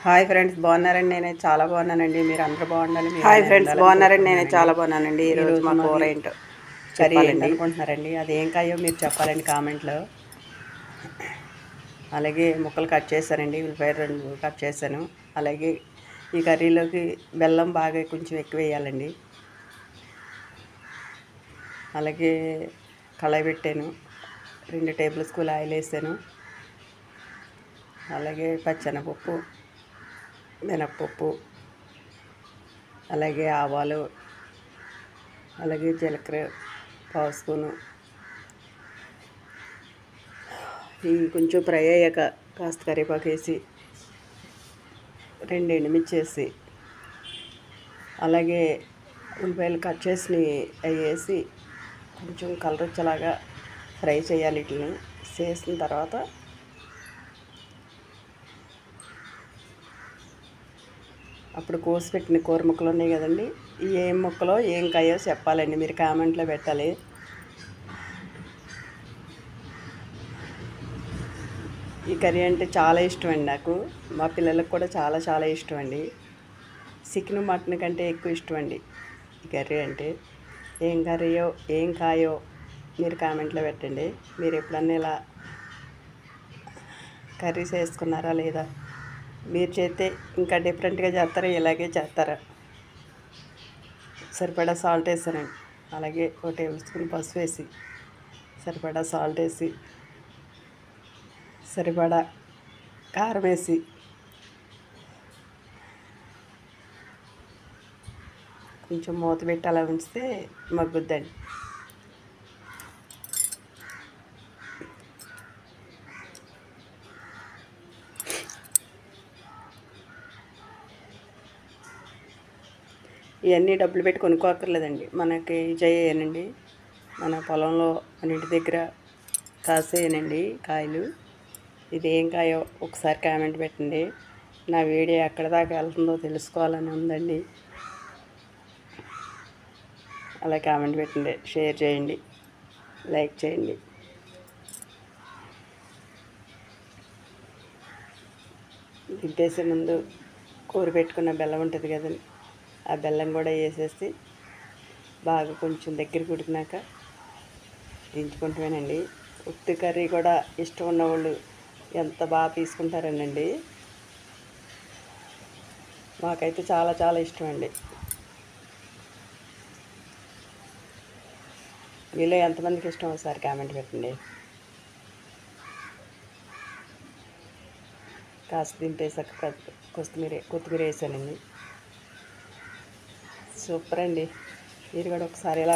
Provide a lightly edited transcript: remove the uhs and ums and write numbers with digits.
Hi friends, బాగున్నారండి? నేనైతే చాలా బాగున్నానండి. మీరు అందరూ బాగుండాలి. హాయ్ ఫ్రెండ్స్, బాగున్నారండి? నేనైతే చాలా బాగున్నానండి. ఈరోజు మా కూర ఏంటో కర్రీ ఏంటనుకుంటున్నారండి? అది ఏం కాయో మీరు చెప్పాలండి కామెంట్లో. అలాగే ముక్కలు కట్ చేశానండి, ఉల్లిపాయ 2 కట్ చేశాను. అలాగే ఈ కర్రీలోకి బెల్లం బాగా కొంచెం ఎక్కువ వేయాలండి. అలాగే కళాయి పెట్టాను, 2 టేబుల్ స్పూన్లు ఆయిల్ వేసాను. అలాగే పచ్చెనపప్పు, మినప్పప్పు, అలాగే ఆవాలు, అలాగే జీలకర్ర 1 స్పూను. ఇవి కొంచెం ఫ్రై అయ్యాక కాస్త కరివేపాకు వేసి 2 ఎండుమిర్చి వేసి, అలాగే ఉల్లిపాయలు కట్ చేసి అవి వేసి కొంచెం కలర్ వచ్చేలాగా ఫ్రై చేయాలి. వీటిని చేసిన తర్వాత అప్పుడు కోసి పెట్టిన కూర ముక్కలు ఉన్నాయి కదండి, ఏం ముక్కలో ఏం కాయో చెప్పాలండి, మీరు కామెంట్లో పెట్టాలి. ఈ కర్రీ అంటే చాలా ఇష్టం అండి నాకు, మా పిల్లలకు కూడా చాలా చాలా ఇష్టం అండి. చికెన్ మటన్ కంటే ఎక్కువ ఇష్టం అండి ఈ కర్రీ అంటే. ఏం కర్రీయో ఏం కాయో మీరు కామెంట్లో పెట్టండి. మీరు ఎప్పుడన్నా ఇలా కర్రీస్ వేసుకున్నారా లేదా? మీరు చేస్తే ఇంకా డిఫరెంట్గా చేస్తారా, ఇలాగే చేస్తారా? సరిపడా సాల్ట్ వేసానండి. అలాగే 1 టేబుల్ స్పూన్ పసుపు వేసి, సరిపడా సాల్ట్ వేసి, సరిపడా కారం వేసి, కొంచెం మూత పెట్టి అలా ఉంచితే మగ్గుద్దండి. ఇవన్నీ డబ్బులు పెట్టి కొనుక్కోక్కర్లేదండి, మనకి చేయనండి. మన పొలంలో మన ఇంటి దగ్గర కాసేయనండి కాయలు. ఇది ఏం కాయో ఒకసారి కామెంట్ పెట్టండి. నా వీడియో ఎక్కడ దాకా వెళ్తుందో తెలుసుకోవాలని ఉందండి. అలా కామెంట్ పెట్టండి, షేర్ చేయండి, లైక్ చేయండి. దింపేసే ముందు కూర పెట్టుకున్న బెల్లం ఉంటుంది కదండి, ఆ బెల్లం కూడా వేసేసి బాగా కొంచెం దగ్గరికి ఉడికినాక దించుకుంటామేనండి. ఉత్తి కర్రీ కూడా ఇష్టం ఉన్నవాళ్ళు ఎంత బాగా తీసుకుంటారండి. మాకైతే చాలా చాలా ఇష్టం అండి. మీలో ఎంతమందికి ఇష్టం ఒకసారి కామెంట్ పెట్టండి. కాస్త దింపేసాక కొత్తిమీర వేసానండి. సూపర్ అండి. మీరు కూడా ఒకసారి ఇలా